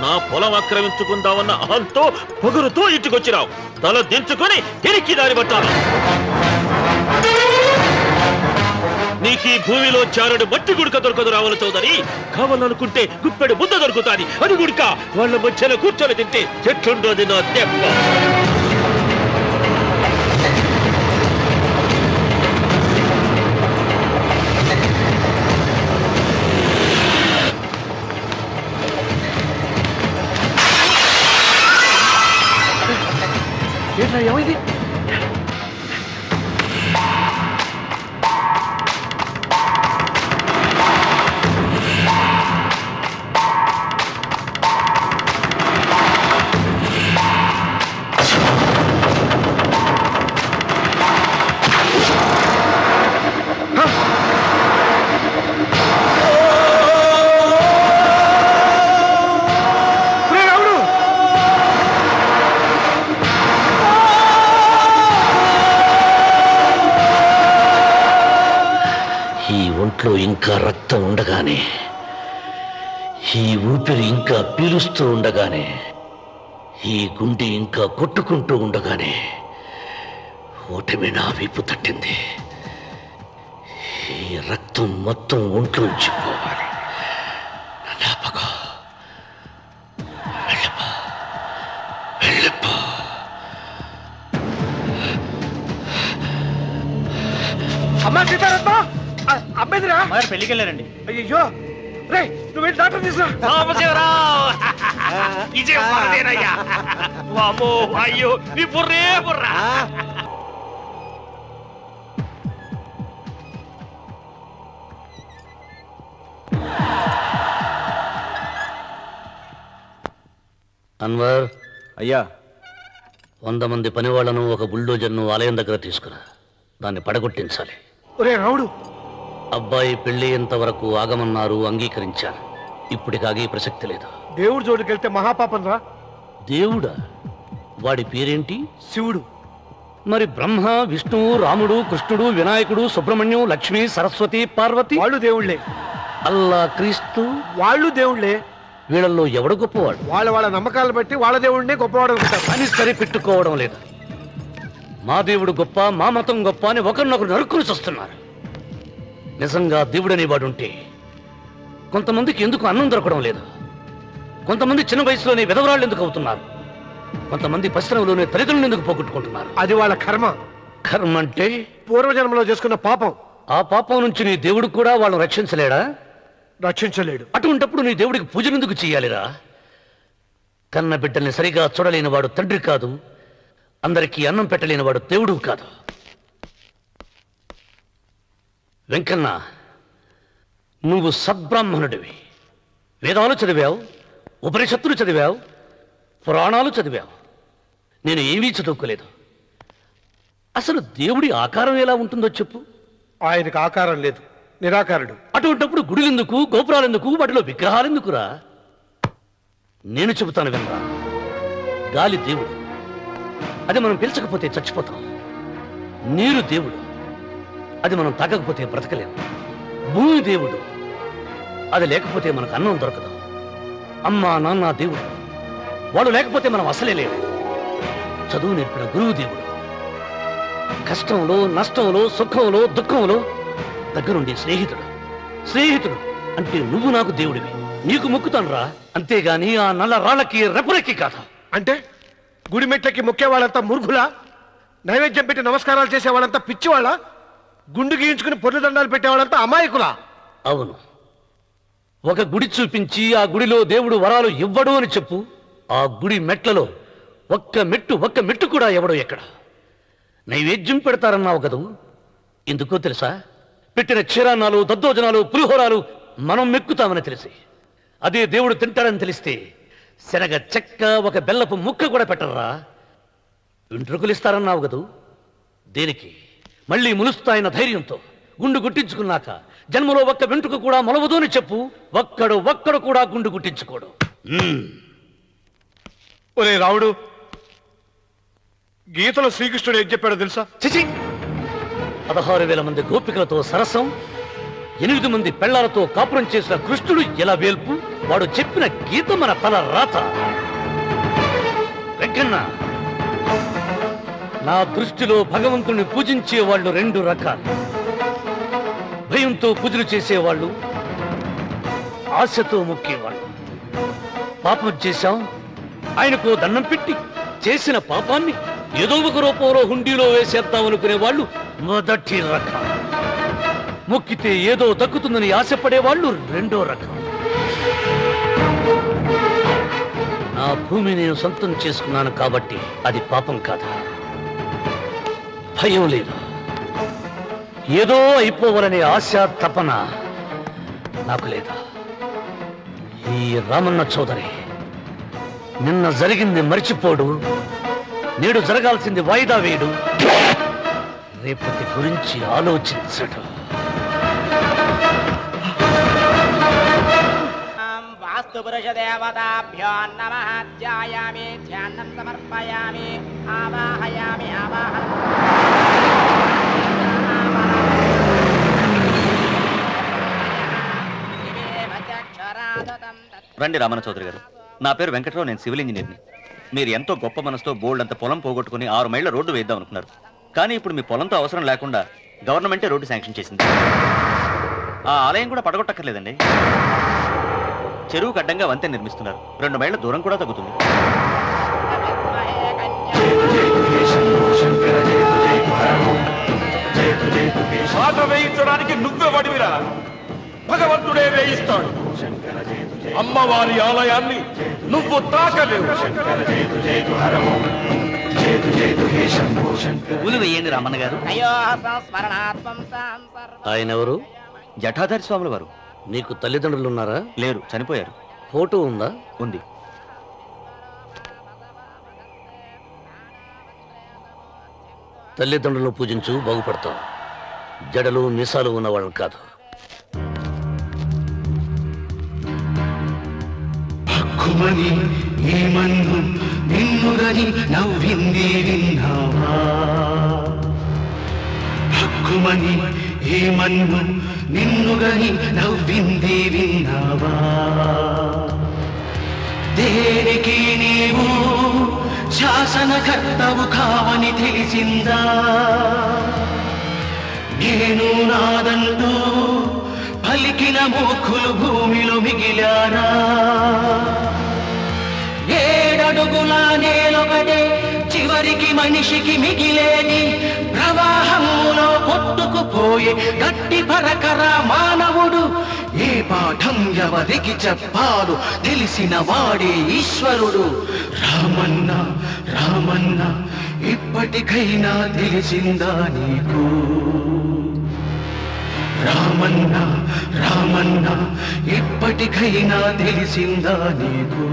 నా పొలం ఆక్రమించుకుందామన్న అహంతో పొగరుతో ఇంటికొచ్చినావు. తల దించుకొని తిరిగి దారి పట్టాను. నీకీ భూమిలో చారుడు మట్టి గుడిక దొరకదు రావాలి చౌదరి. కావాలనుకుంటే గుప్పెడు ముద్ద దొరుకుతాది, అది గుడిక. వాళ్ళ మధ్యలో కూర్చొని తింటే చెట్లుండోది నా దెబ్బ. ఏమైంది? ఇంకా రక్తం ఉండగానే, ఈ ఊపిరి ఇంకా పీలుస్తూ ఉండగానే, ఈ గుండె ఇంకా కొట్టుకుంటూ ఉండగానే ఓటమి నా వీపు తట్టింది. ఈ రక్తం మొత్తం ఒంట్లోంచి పోవాలి. అమ్మా సీతారత్న, అమ్మాయిరా పెళ్లికి వెళ్ళారండి. అయ్యో రే, నువ్వు వెళ్ళి డాక్టర్ తీసుకురా. అయ్యో నీ బుర్రే బుర్రా. అన్వర్, అయ్యా 100 మంది పనివాళ్లను ఒక బుల్డోజర్ను ఆలయం దగ్గర తీసుకురా. దాన్ని పడగొట్టించాలి. ఒరే రాముడు, అబ్బాయి పెళ్లి ఎంతవరకు ఆగమన్నారు, అంగీకరించాను. ఇప్పటికి ఆగే ప్రసక్తి లేదు. దేవుడి జోడికి వెళ్తే మహాపాపం రా. దేవుడా? వాడి పేరేంటి? శివుడు. మరి బ్రహ్మ, విష్ణువు, రాముడు, కృష్ణుడు, వినాయకుడు, సుబ్రహ్మణ్యం, లక్ష్మి, సరస్వతి, పార్వతి వాళ్ళు దేవుళ్లే. అల్లా, క్రీస్తు వాళ్ళు దేవుళ్లే. వీళ్ళల్లో ఎవడు గొప్పవాడు? వాళ్ళ వాళ్ళ నమ్మకాలు బట్టి వాళ్ళ దేవుడినే గొప్పవాడు అనుకుంటారు. అని సరిపెట్టుకోవడం లేదు. మా దేవుడు గొప్ప, మా మతం గొప్ప అని ఒకరినొకరు నరుక్కుని చూస్తున్నారు. నిజంగా దేవుడనే వాడుంటే కొంతమందికి ఎందుకు అన్నం దొరకడం లేదు? కొంతమంది చిన్న వయసులోనే విధవరాళ్ళు ఎందుకు అవుతున్నారు? కొంతమంది పశ్చిమలోనే తల్లిదండ్రులు ఎందుకు పోగొట్టుకుంటున్నారు? అది వాళ్ళ కర్మ. కర్మ అంటే పూర్వజన్మలో చేసుకున్న పాపం. ఆ పాపం నుంచి నీ దేవుడు కూడా వాళ్ళని రక్షించలేడా? రక్షించలేడు. అటువంటప్పుడు నీ దేవుడికి పూజలు ఎందుకు చెయ్యాలిరా? కన్న బిడ్డల్ని సరిగా చూడలేని వాడు తండ్రి కాదు, అందరికీ అన్నం పెట్టలేని వాడు దేవుడు కాదు. వెంకన్న, నువ్వు సద్బ్రాహ్మణుడివి. వేదాలు చదివావు, ఉపనిషత్తులు చదివావు, పురాణాలు చదివావు. నేను ఏమీ చదువుకోలేదు. అసలు దేవుడి ఆకారం ఎలా ఉంటుందో చెప్పు. ఆయనకు ఆకారం లేదు, నిరాకారుడు. అటువంటప్పుడు గుడిలెందుకు, గోపురాలెందుకు, వాటిలో విగ్రహాలెందుకురా? నేను చెబుతాను వినరా. గాలి దేవుడు, అది మనం పీల్చకపోతే చచ్చిపోతాం. నీరు దేవుడు, అది మనం తాగకపోతే బ్రతకలేము. భూమి దేవుడు, అది లేకపోతే మనకు అన్నం దొరకదు. అమ్మా నాన్న దేవుడు, వాళ్ళు లేకపోతే మనం అసలే లేవు. చదువు నేర్పిన గురువు దేవుడు, కష్టంలో, నష్టంలో, సుఖంలో, దుఃఖంలో దగ్గరుండే స్నేహితుడు. స్నేహితుడు అంటే నువ్వు నాకు దేవుడివి. నీకు మొక్కుతాను రా, అంతేగాని ఆ నల్ల రాళ్ళకి రెపరెక్కి కాదు. అంటే గుడి మెట్లకి మొక్కే వాళ్ళంతా మూర్ఖులా? నైవేద్యం పెట్టి నమస్కారాలు చేసే వాళ్ళంతా పిచ్చివాళ్ళ? గుండు గీయించుకుని పొర్లు దండాలు పెట్టేవాళ్ళంతా అమాయకులా? అవును. ఒక గుడి చూపించి ఆ గుడిలో దేవుడు వరాలు ఇవ్వడు అని చెప్పు. ఆ గుడి మెట్లలో ఒక్క మెట్టు కూడా ఎవడో ఎక్కడ నైవేద్యం పెడతారన్నావు కదూ, ఎందుకో తెలుసా? పెట్టిన క్షీరాన్నాలు, దద్దోజనాలు, పులిహోరాలు మనం మెక్కుతామని తెలిసి, అదే దేవుడు తింటాడని తెలిస్తే శనగ చెక్క ఒక బెల్లపు ముక్క కూడా పెట్టరా. వెంట్రుకలు ఇస్తారన్నావు కదూ, దేనికి? మళ్ళీ ములుస్తాయన్న ధైర్యంతో గుండు గుట్టించుకున్నాక జన్మలో ఒక్క వెంట్రుక కూడా మొలవదు అని చెప్పు. ఒక్కడు కూడా గుండు గుట్టించుకోడు. ఒరే రావుడు, గీతలో శ్రీకృష్ణుడు ఏం చెప్పాడో తెలుసా? చిచి, 16,000 మంది గోపికలతో సరసం, 8 మంది పెళ్లాలతో కాపురం చేసిన కృష్ణుడు ఎలా వేల్పు? వాడు చెప్పిన గీత మన తల రాత. వెంకన్న, నా దృష్టిలో భగవంతుని పూజించే వాళ్ళు 2 రకాలు. భయంతో పూజలు చేసేవాళ్ళు, ఆశతో మొక్కేవాళ్ళు. పాపం చేశాం, ఆయనకు దండం పెట్టి చేసిన పాపాన్ని ఏదో ఒక రూపంలో హుండీలో వేసేద్దామనుకునే వాళ్ళు మొదటి రకం. మొక్కితే ఏదో దక్కుతుందని ఆశపడేవాళ్ళు 2వ రకం. నా భూమి నేను సొంతం చేసుకున్నాను కాబట్టి అది పాపం కాదా? భయం లేదు, ఏదో అయిపోవాలనే ఆశ తపన నాకు లేదా? ఈ రామన్న చౌదరి నిన్న జరిగింది మర్చిపోడు, నేడు జరగాల్సింది వాయిదా వేయడు, రేపటి గురించి ఆలోచించడు. వాస్తు పురుష దేవతాభ్యో నమః. ధ్యాయామి, ధ్యానం సమర్పయామి, ఆవాహయామి, రండి రామన్న చౌదరి గారు. నా పేరు వెంకటరావు, నేను సివిల్ ఇంజనీర్ని. మీరు ఎంతో గొప్ప మనసుతో బోల్డ్ అంత పొలం పోగొట్టుకుని 6 మైళ్ళ రోడ్డు వేద్దాం అనుకున్నారు. కానీ ఇప్పుడు మీ పొలంతో అవసరం లేకుండా గవర్నమెంటే రోడ్డు శాంక్షన్ చేసింది. ఆ ఆలయం కూడా పడగొట్టక్కర్లేదండి. చెరువుకు అడ్డంగా వంతెన నిర్మిస్తున్నారు. 2 మైళ్ళ దూరం కూడా తగ్గుతుంది. పాట వేయించడానికి నువ్వే వడివిరా, భగవంతుడే వేయిస్తాడు. అమ్మవారి ఆలయాన్ని నువ్వు తాకలేవు. పూలు వేయండి రామన్న గారు. ఆయన ఎవరు? జటాధారి స్వాముల వారు. నీకు తల్లిదండ్రులు ఉన్నారా? లేరు, చనిపోయారు. ఫోటో ఉందా? ఉంది. తల్లిదండ్రులను పూజించు, బాగుపడతావు. జడలు మీసాలు ఉన్నవాళ్ళని కాదు. హక్కుమని ఏమన్ను నిన్నుగని నవ్వింది విన్నావా? హక్కుమని ఏమన్ను నిన్నుగని నవ్వింది విన్నావా? దేనికి నీవు శాసనకర్తవు కావని తెలిసిందా? నేను నాదంటూ పలికిన మూర్ఖులు భూమిలో మిగిలారా? 7 అడుగుల నేలొకటే చివరికి మనిషికి మిగిలేని ప్రవాహంలో కొట్టుకుపోయే గట్టి పరకర మానవుడు. ఏ పాఠం ఎవరికి చెప్పాడు తెలిసిన వాడే ఈశ్వరుడు. రామన్న రామన్న ఇప్పటికైనా తెలిసిందా నీకు? రామన్న రామన్న ఇప్పటికైనా తెలిసిందా నీకు?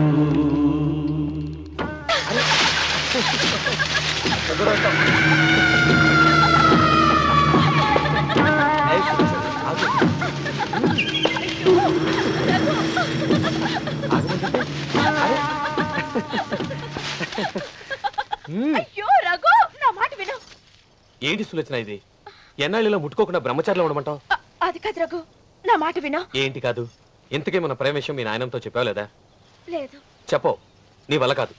అయ్యో రఘు, నా మాట విను. ఏంటి సులోచన ఇది? ఎన్నాళ్ళలో ముట్టుకోకుండా బ్రహ్మచారిలో ఉండమంటావు? అది కాదు రఘు, నా మాట విను. ఏంటి కాదు? ఇంతకీ మన ప్రేమ విషయం మీ నాయనంతో చెప్పావు లేదా? లేదు. చెప్పో, నీ వల్ల కాదు.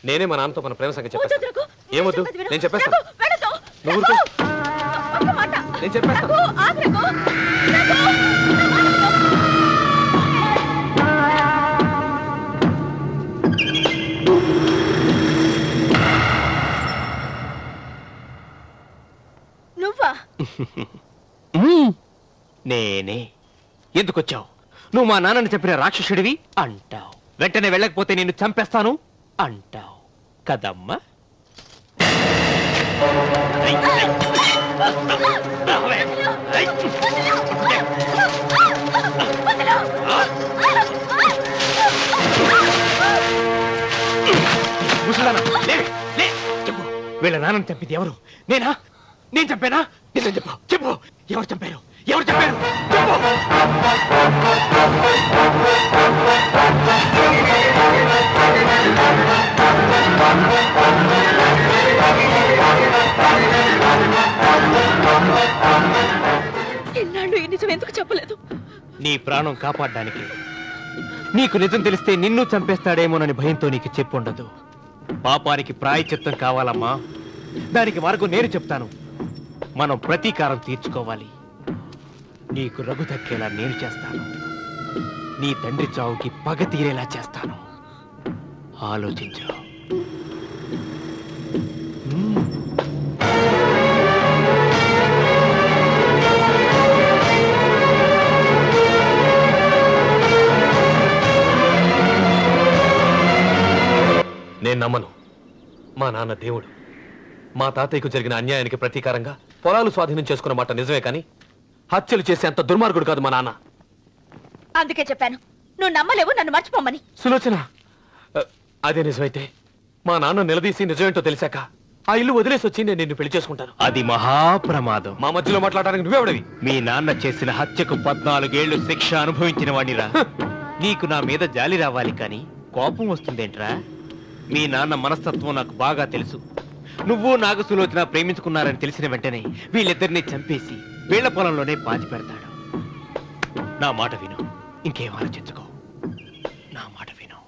నేనే మా నాన్నతో మన ప్రేమ సంగతి చెప్పేస్తాను. ఏమొద్దు, నేను చెప్పేస్తాను. నువ్వు ఊరుకో. నేను చెప్పేస్తాను. నువ్వా? నేనే. ఎందుకొచ్చావు? నువ్వు మా నాన్నని చెప్పిన రాక్షసుడివి అంటావు. వెంటనే వెళ్ళకపోతే నిన్ను చంపేస్తాను అంటావు. కదమ్మా? చెప్పు, వీళ్ళ నాన్న చంపింది ఎవరు? నేనా? నేను చంపానా? నిజం చెప్పు, చెప్పు, ఎవరు చంపారు? ఎవరు చంపారు? ఎన్నాళ్ళు ఈ నిజం ఎందుకు చెప్పలేదు? నీ ప్రాణం కాపాడడానికి. నీకు నిజం తెలిస్తే నిన్ను చంపేస్తాడేమోనని భయంతో నీకు చెప్పుండదు. పాపానికి ప్రాయశ్చిత్తం కావాలమ్మా. దానికి మార్గం నేను చెప్తాను. మనం ప్రతీకారం తీర్చుకోవాలి. నీకు రఘు దక్కేలా నేను చేస్తాను. నీ తండ్రి చావుకి పగ తీరేలా చేస్తాను. ఆలోచించు. నేను నమ్మను. మా నాన్న దేవుడు. మా తాతయ్యకు జరిగిన అన్యాయానికి ప్రతీకారంగా పొలాలు స్వాధీనం చేసుకున్న మాట నిజమే, కానీ హత్యలు చేసే అంత దుర్మార్గుడు కాదు మా నాన్న. అందుకే చెప్పాను, నువ్వు నమ్మలేవు, నన్ను మర్చిపోమని. సులోచన, అదే నిజమైతే మా నాన్న నిలదీసి నిజమేంటో తెలిసాక ఆ ఇల్లు వదిలేసి వచ్చి నేను నిన్ను పెళ్లి చేసుకుంటాను. అది మహాప్రమాదం. మా మధ్యలో మాట్లాడడానికి నువ్వెవడవి? మీ నాన్న చేసిన హత్యకు 14 ఏళ్లు శిక్ష అనుభవించిన వాడిరా. నీకు నా మీద జాలి రావాలి, కానీ కోపం వస్తుందేంట్రా? మీ నాన్న మనస్తత్వం నాకు బాగా తెలుసు. నువ్వు నాగ సులోచన ప్రేమించుకున్నారని తెలిసిన వెంటనే వీళ్ళిద్దరిని చంపేసి వీళ్ల పొలంలోనే పాతి పెడతాడు. నా మాట విను, ఇంకేం ఆలోచించుకో. నా మాట విను.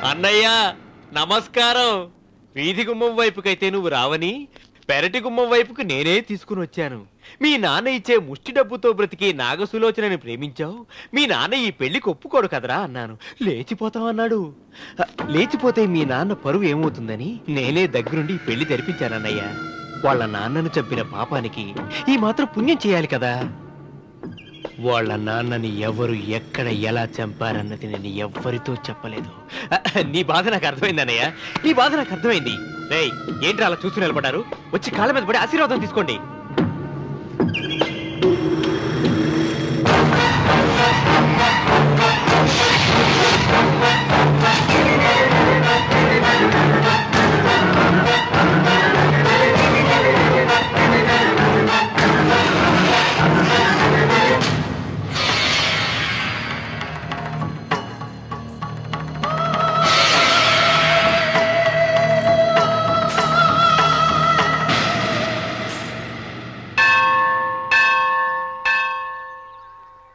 అన్నయ్య నమస్కారం. వీధి గుమ్మం వైపుకైతే నువ్వు రావని పెరటి గుమ్మం వైపుకు నేనే తీసుకుని వచ్చాను. మీ నాన్న ఇచ్చే ముష్టి డబ్బుతో బ్రతికి నాగసులోచనని ప్రేమించావు. మీ నాన్న ఈ పెళ్లికి ఒప్పుకోడు కదరా అన్నాను. లేచిపోతావు అన్నాడు. లేచిపోతే మీ నాన్న పరువు ఏమవుతుందని నేనే దగ్గరుండి ఈ పెళ్లి జరిపించానన్నయ్య. వాళ్ళ నాన్నను చంపిన పాపానికి ఈ మాత్రం పుణ్యం చేయాలి కదా. వాళ్ళ నాన్నని ఎవరు ఎక్కడ ఎలా చంపారన్నది నేను ఎవ్వరితో చెప్పలేదు. నీ బాధ నాకు అర్థమైంది అన్నయ్య, నీ బాధ నాకు అర్థమైంది. రేయ్, ఏంట్రా అలా చూస్తూ నిలబడ్డారు? వచ్చి కాళ్ళ మీద పడి ఆశీర్వాదం తీసుకోండి.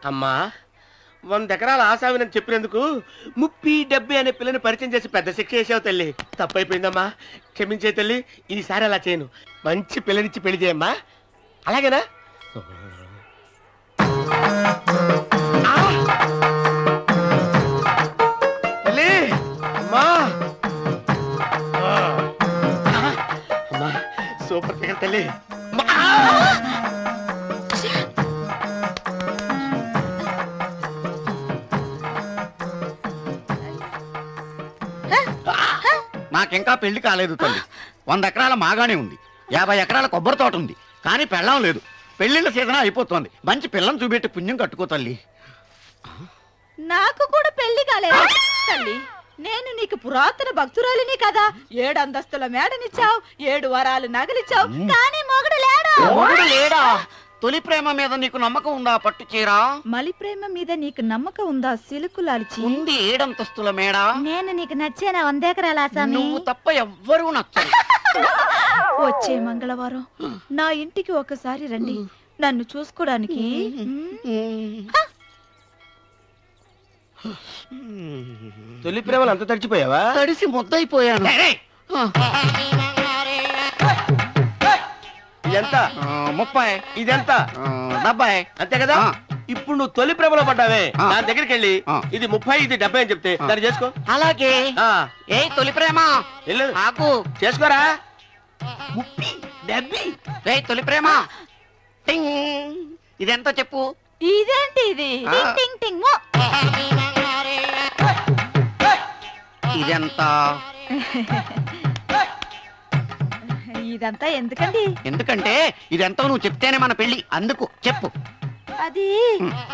అమ్మా, 100 ఎకరాల ఆసావినని చెప్పినందుకు 30-70 అనే పిల్లని పరిచయం చేసి పెద్ద శిక్ష చేసావు తల్లి. తప్పైపోయిందమ్మా, క్షమించే తల్లి. ఈసారి అలా చేయను. మంచి పిల్లనిచ్చి పెళ్లి చేయమ్మా. అలాగేనా? తల్లి, అమ్మా, అమ్మా, సూపర్ ఫిగర్ తల్లి. నాకింకా పెళ్లి కాలేదు తల్లి. 100 ఎకరాల మాగానే ఉంది, 50 ఎకరాల కొబ్బరి తోట ఉంది, కానీ పెళ్ళం లేదు. పెళ్లిళ్ళ సీజన్ అయిపోతుంది. మంచి పిల్లని చూపెట్టి పుణ్యం కట్టుకో తల్లి. నాకు కూడా పెళ్లి కాలేదు తల్లి. నేను నీకు పురాతన భక్తురాలిని కదా. 7 అంతస్తుల మేడనిచ్చావు, 7 వరాలు నగలిచ్చావు, కానీ మొగుడు లేడా? తొలి ప్రేమ మీద నీకు నమ్మకం ఉందా పట్టు చీర? మలి ప్రేమ మీద నీకు నమ్మకం ఉందా సిలుకులాల్చి? ఉంది 7 అంతస్తుల మేడ. నేను నీకు నచ్చేనా 100 ఎకరాల ఆసామి? నువ్వు తప్ప ఎవ్వరూ నచ్చరు. వచ్చే మంగళవారం నా ఇంటికి ఒకసారి రండి, నన్ను చూసుకోవడానికి. తొలి ప్రేమలు అంత తడిచిపోయావా? తడిసి ముద్దయిపోయాను. ఇదెంత? 30. ఇదెంత? 70. అంతే కదా? ఇప్పుడు నువ్వు తొలి ప్రేమలో పడ్డావే, దాని దగ్గరికి వెళ్ళి ఇది 30 ఇది 70 అని చెప్తే దాన్ని చేసుకో. అలాగే. ఏ తొలి ప్రేమ ఆకు చేసుకోరా. 30 70. ఏ తొలి ప్రేమ ఇదెంత చెప్పు? ఇదేంటి ఇది? టింగ్ టింగ్ మో. ఇదెంత? ఇదంతా ఎందుకండి? ఎందుకంటే ఇదెంతో నువ్వు చెప్తేనే మన పెళ్లి, అందుకు చెప్పు. అది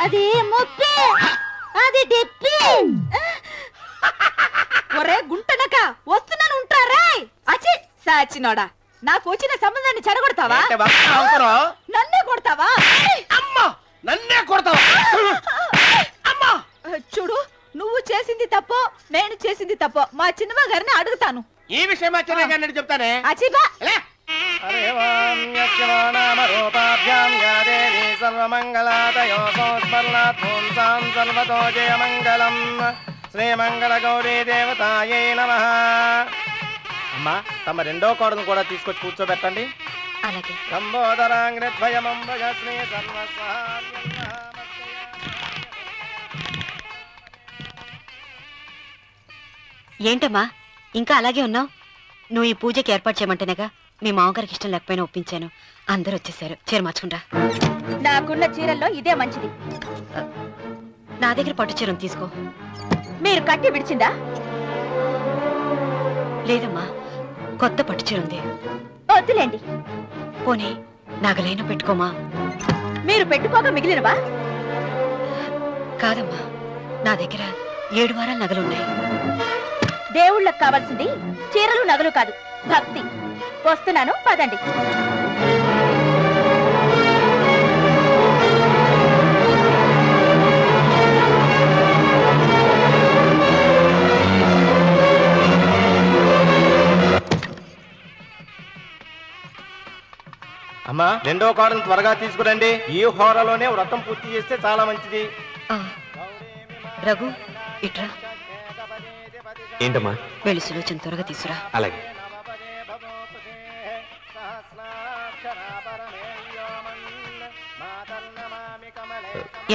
అది 30, అది 70. ఒరే గుంటనక వస్తున్నాను, ఉంటారా? అచి సాచినోడా, నాకు వచ్చిన సంబంధాన్ని చెడగొడతావా? నన్నే కొడతావా? అమ్మా నన్నే కొడతావా? అమ్మా చూడు, నువ్వు చేసింది తప్పో నేను చేసింది తప్పో మా చిన్నమ్మ గారిని అడుగుతాను. ఈ విషయం మా చిన్న గారిని చెప్తానే. అచిబా శ్రీమంగళ గౌరీ దేవతాయే నమః. అమ్మా తమ రెండో కోడను కూడా తీసుకొచ్చి కూర్చోబెట్టండి. అలాగే. ఏంటమ్మా ఇంకా అలాగే ఉన్నావు? నువ్వు ఈ పూజకి ఏర్పాటు చేయమంటేనేగా మీ మామగారికి ఇష్టం లేకపోయినా ఒప్పించాను. అందరూ వచ్చేసారు, చీర మార్చుకుంటా. నాకున్న చీరల్లో ఇదే మంచిది. నా దగ్గర పట్టు చీరను తీసుకో. మీరు కట్టి విడిచిందా? లేదమ్మా, కొత్త పట్టు చీర ఉంది. వద్దులేండి. పోనీ నగలైనా పెట్టుకోమా. మీరు పెట్టుకోక మిగిలినవా? కాదమ్మా, నా దగ్గర 7 వారాల నగలున్నాయి. దేవుళ్ళకు కావాల్సింది చీరలు నగలు కాదు, భక్తి. వస్తున్నాను, పదండి. అమ్మా రెండో కోడను త్వరగా తీసుకురండి. ఈ హోరలోనే వ్రతం పూర్తి చేస్తే చాలా మంచిది. రఘు ఇట్రా. ఏంటమ్మా? వెళ్ళి సులోచన త్వరగా తీసురా. అలాగే.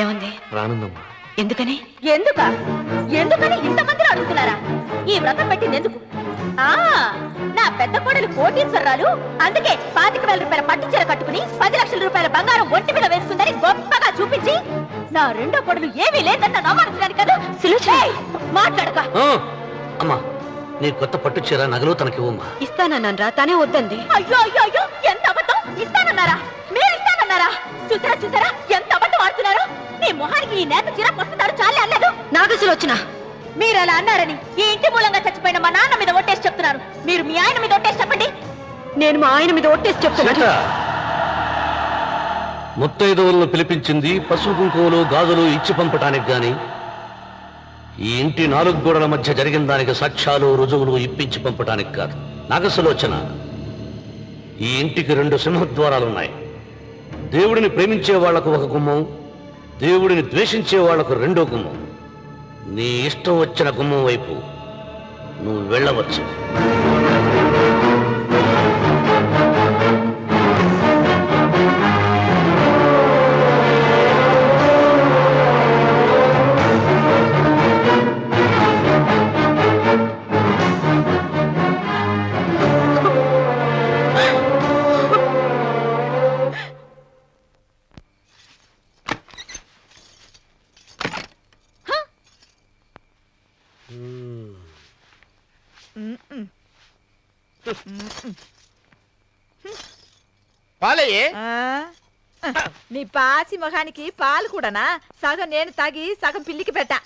ఏమంది? రానుందమ్మా. ఎందుకని? ఎందుకని ఇంతమందిని అడుగుతున్నారా? ఈ వ్రతం పెట్టింది ఎందుకు? నా పెద్ద కోడలు కోటీశ్వరరాలు, అందుకే 25,000 రూపాయల పట్టు చీర కట్టుకుని 10 లక్షల రూపాయల బంగారం ఒంటి మీద వేసుకుందని గొప్పగా చూపించి నా రెండో కోడలు ఏమీ లేదన్న నమ్మకం కదా. మాట్లాడక. అమ్మా నీ కొత్త పట్టు చీర నగలు తనకి ఇవ్వమ్మా. ఇస్తానన్నారా, తానే వద్దంది. అయ్యో అయ్యో అయ్యో, ఎంత అబద్ధం! ఇస్తానన్నారా? మీరు ఇస్తానన్నారా? చూసారా చూసారా ఎంత అబద్ధం ఆడుతున్నారు? నీ మొహానికి ఈ నేత చీర వస్తున్నాడు చాలే అనలేదు. నాగసులు వచ్చిన మీరు అలా అన్నారని ఈ ఇంటి మూలంగా చచ్చిపోయిన మా నాన్న మీద ఒట్టేసి చెప్తున్నారు. మీరు మీ ఆయన మీద ఒట్టేసి చెప్పండి. నేను మా ఆయన మీద ఒట్టేసి చెప్తున్నా. ముత్తైదువులను పిలిపించింది పసుపు కుంకుమలు గాజులు ఇచ్చి పంపటానికి గాని ఈ ఇంటి 4 గోడల మధ్య జరిగిన దానికి సాక్ష్యాలు రుజువులు ఇప్పించి పంపటానికి కాదు. నాగసులోచన, ఈ ఇంటికి 2 సింహద్వారాలున్నాయి. దేవుడిని ప్రేమించే వాళ్లకు ఒక గుమ్మం, దేవుడిని ద్వేషించే వాళ్లకు 2వ గుమ్మం. నీ ఇష్టం వచ్చిన గుమ్మం వైపు నువ్వు వెళ్ళవచ్చు. నీ పాసి మొహానికి పాలు కూడానా? సగం నేను తాగి సగం పిల్లికి పెట్టా.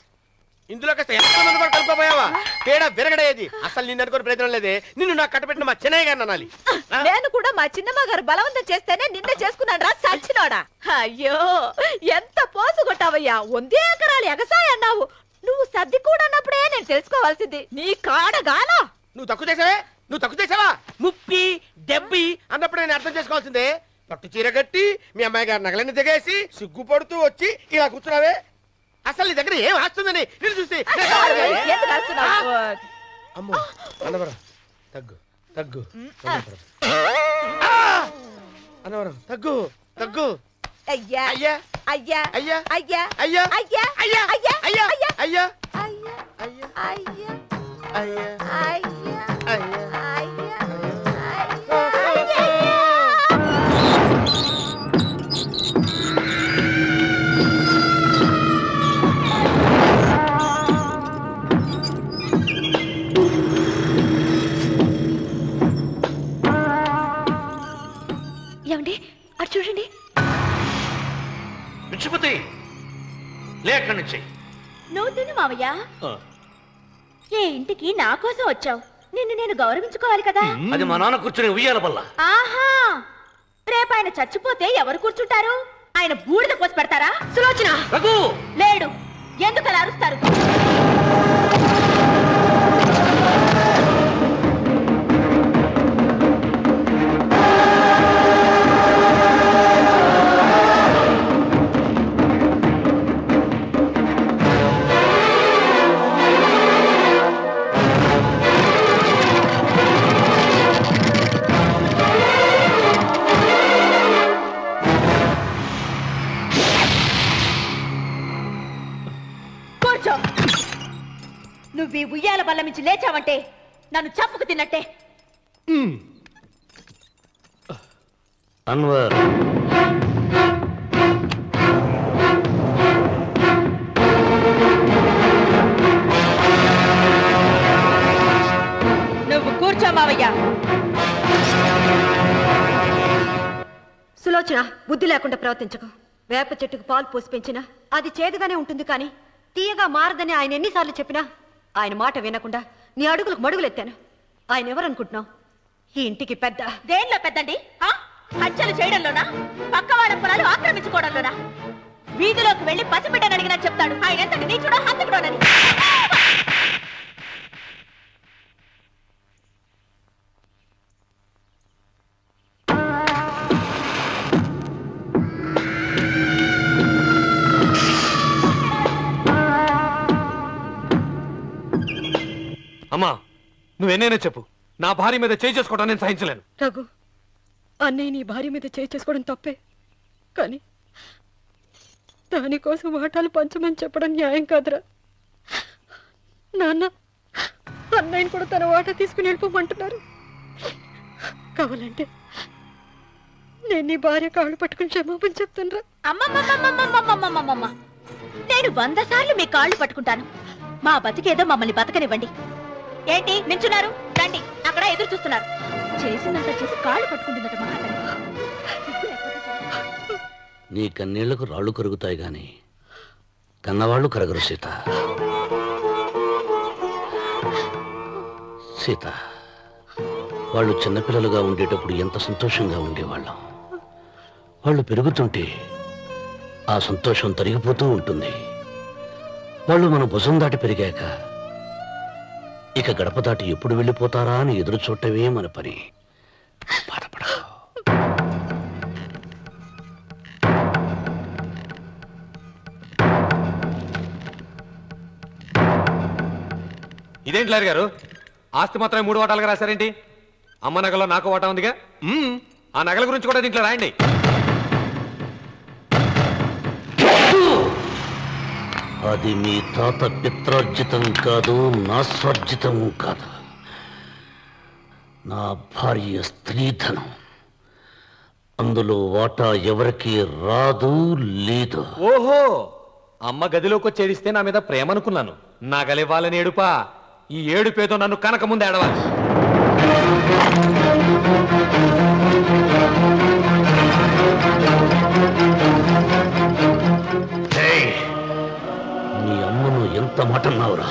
ఇందులో కాస్త ఎంత మంది కూడా కలుపుకోపోయావా? తేడా విరగడేది. అసలు నిన్ను అనుకునే ప్రయత్నం లేదే. నిన్ను నాకు కట్టబెట్టిన మా చెన్నయ్య గారిని అనాలి. నేను కూడా మా చిన్నమ్మ గారు బలవంతం చేస్తేనే నిన్నే చేసుకున్నాను రా చచ్చినోడా. అయ్యో ఎంత పోసు కొట్టావయ్యా. 100 ఎకరాలు ఎగసాయి అన్నావు. నువ్వు సర్ది కూడా అన్నప్పుడే నేను తెలుసుకోవాల్సింది. నీ కాడగాలా నువ్వు తక్కువ చేసావా? ముప్పి దెబ్బి అన్నప్పుడు నేను అర్థం చేసుకోవాల్సిందే. పట్టు చీర కట్టి మీ అమ్మాయి గారి నగలన్నీ దిగేసి సిగ్గుపడుతూ వచ్చి ఇలా కూర్చున్నావే. అసలు నీ దగ్గర ఏం వస్తుందని నేను చూస్తే అమ్మో అన్నవరం తగ్గు అన్నవరం తగ్గు అయ్యా అయ్యా అయ్యా అయ్యా అయ్యా అయ్యా అయ్యా అయ్యా అయ్యా అయ్యా అయ్యా అయ్యా అయ్యా అయ్యా ఏమండి అటు చూడండి. విచ్చిపోతే లేక నుంచి నువ్వు తిను మావయ్య. ఏ ఇంటికి నా కోసం వచ్చావు. నిన్ను నేను గౌరవించుకోవాలి కదా. అది మా నాన్న కూర్చుని ఉయ్యాల వల్ల. ఆహా రేపు ఆయన చచ్చిపోతే ఎవరు కూర్చుంటారు? ఆయన బూడిద పోసి పెడతారా? సులోచన లేడు. ఎందుకు అలా అరుస్తారు? నువ్వు ఈ ఉయ్యాల బల్ల నుంచి లేచావంటే నన్ను చంపుకు తిన్నట్టే. అన్వర్ నువ్వు కూర్చో మావయ్య. సులోచన బుద్ధి లేకుండా ప్రవర్తించకు. వేప చెట్టుకు పాలు పోసి పెంచినా అది చేదుగానే ఉంటుంది, కానీ తీయగా మారదని ఆయన ఎన్నిసార్లు చెప్పినా ఆయన మాట వినకుండా నీ అడుగులకు మడుగులెత్తాను. ఆయన ఎవరనుకుంటున్నావు? ఈ ఇంటికి పెద్ద. దేనిలో పెద్దండి? హత్యలు చేయడంలోనా? పక్కవాడ పొలాలు ఆక్రమించుకోవడంలోనా? వీధిలోకి వెళ్లి పసిబిడ్డని అడిగినా చెప్తాడు ఆయన ఎంత నీచుడో హంతకుడోనని. అమ్మా నువ్వెన్నైనా చెప్పు, నా భార్య మీద చేయి చేసుకోవడం నేను సహించలేను. రఘు, అన్నయ్య నీ భార్య మీద చేయి చేసుకోవడం తప్పే, కానీ దానికోసం వాటాలు పంచమని చెప్పడం న్యాయం కాదురా. నాన్న అన్నయ్యని కూడా తన వాటా తీసుకుని వెళ్ళిపోమంటున్నారు. కావాలంటే నేను నీ భార్య కాళ్ళు పట్టుకుని క్షమాపణ చెప్తానురా. అమ్మమ్మమ్మమ్మమ్మమ్మమ్మమ్మమ్మ, నేను 100 సార్లు మీ కాళ్ళు పట్టుకుంటాను. మా బతికేదో మమ్మల్ని బతకనివ్వండి. ఏంటి నించున్నారు? రండి, అక్కడ ఎదురు చూస్తున్నారు. చేసిందంతా చేసి కాళ్ళు పట్టుకుంటుందట మహాతల్లి. నీ కన్నీళ్లకు రాళ్ళు కరుగుతాయి గాని కన్నవాళ్ళు కరగరు సీత. సీత, వాళ్ళు చిన్నపిల్లలుగా ఉండేటప్పుడు ఎంత సంతోషంగా ఉండేవాళ్ళం. వాళ్ళు పెరుగుతుంటే ఆ సంతోషం తరిగిపోతూ ఉంటుంది. వాళ్ళు మన భుజం దాటి పెరిగాక ఇక గడప దాటి ఎప్పుడు వెళ్ళిపోతారా అని ఎదురు చూడటమే మన పని. బాధపడ. ఇదేంటి లారి గారు, ఆస్తి మాత్రమే 3 వాటాలుగా రాశారేంటి? అమ్మ నగలో నాకు వాటా ఉందిగా, ఆ నగల గురించి కూడా దీంట్లో రాయండి. అది మీ తాత పిత్రార్జితం కాదు, నా స్వార్జితం కాదు. నా భార్య స్త్రీధనం. అందులో వాటా ఎవరికి రాదు లేదు. ఓహో, అమ్మ గదిలోకి వచ్చి ఏడిస్తే నా మీద ప్రేమ అనుకున్నాను. నగలివ్వాలని ఏడుపా. ఈ ఏడుపేదో నన్ను కనక ముందు ఏడవాలి. నీ అమ్మను ఎంత ఎంత మాట అన్నావురా?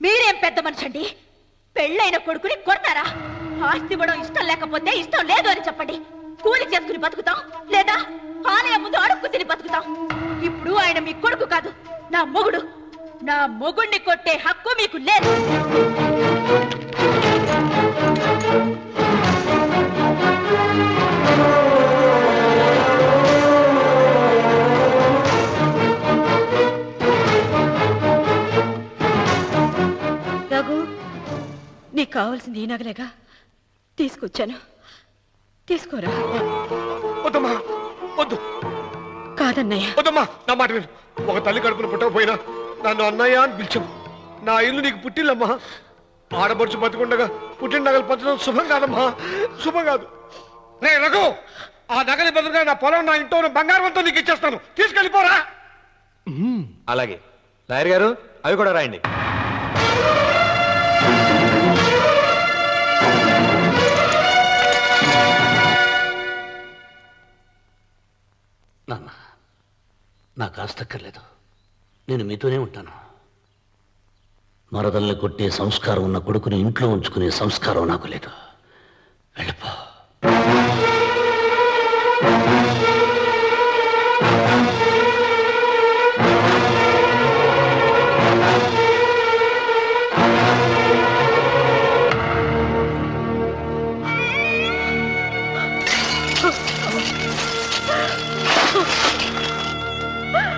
మీరేం పెద్ద మనిషండి? పెళ్ళైన కొడుకుని కొడతారా? ఆస్తి ఇవ్వడం ఇష్టం లేకపోతే ఇష్టం లేదు అని చెప్పండి. కూలి చేసుకుని బతుకుతాం, లేదా ఆలయం ముందు అడుక్కు తిని బతుకుతాం. ఇప్పుడు ఆయన మీ కొడుకు కాదు, నా మొగుడు. నా మొగుడిని కొట్టే హక్కు మీకు లేదు. రఘు, నీకు కావాల్సింది ఈ నగలేగా తీసుకొచ్చాను, తీసుకోరా. వద్దమ్మా, వద్దు. కాదన్నయ్య. వద్దమ్మా, నా మాట విను. ఒక తల్లి కడుపును పుట్టకపోయినా నన్ను అన్నయ్య అని పిలిచావు. నా ఇల్లు నీకు పుట్టిల్లమ్మా. ఆడబడుచు బతుకుండగా పుట్టిన నగలు పంచడం శుభం కాదమ్మా, శుభం కాదు. రే రఘు, ఆ నగలి బదులుగా నా పొలం, నా ఇంట్లో ఉన్న బంగారంతో నీకు ఇచ్చేస్తాను, తీసుకెళ్ళిపోరా. అలాగే. లాయర్ గారు, అవి కూడా రాయండి. నాన్న, నాకు ఆస్తక్కర్లేదు. నేను మీతోనే ఉంటాను. మరదల్ని కొట్టే సంస్కారం ఉన్న కొడుకుని ఇంట్లో ఉంచుకునే సంస్కారం నాకు లేదు. వెళ్ళిపో.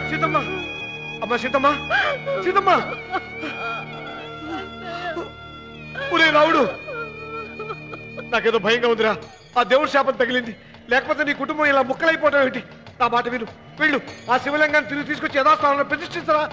సీతమ్మ, అమ్మ సీతమ్మ, సీతమ్మ. ఒరే రావుడు, నాకేదో భయంగా ఉందిరా. ఆ దేవుడి శాపం తగిలింది, లేకపోతే నీ కుటుంబం ఇలా ముక్కలైపోవటం ఏంటి? నా మాట విను, వెళ్ళు. ఆ శివలింగాన్ని తిరిగి తీసుకొచ్చి యథాస్థానంలో ప్రతిష్ఠించరా.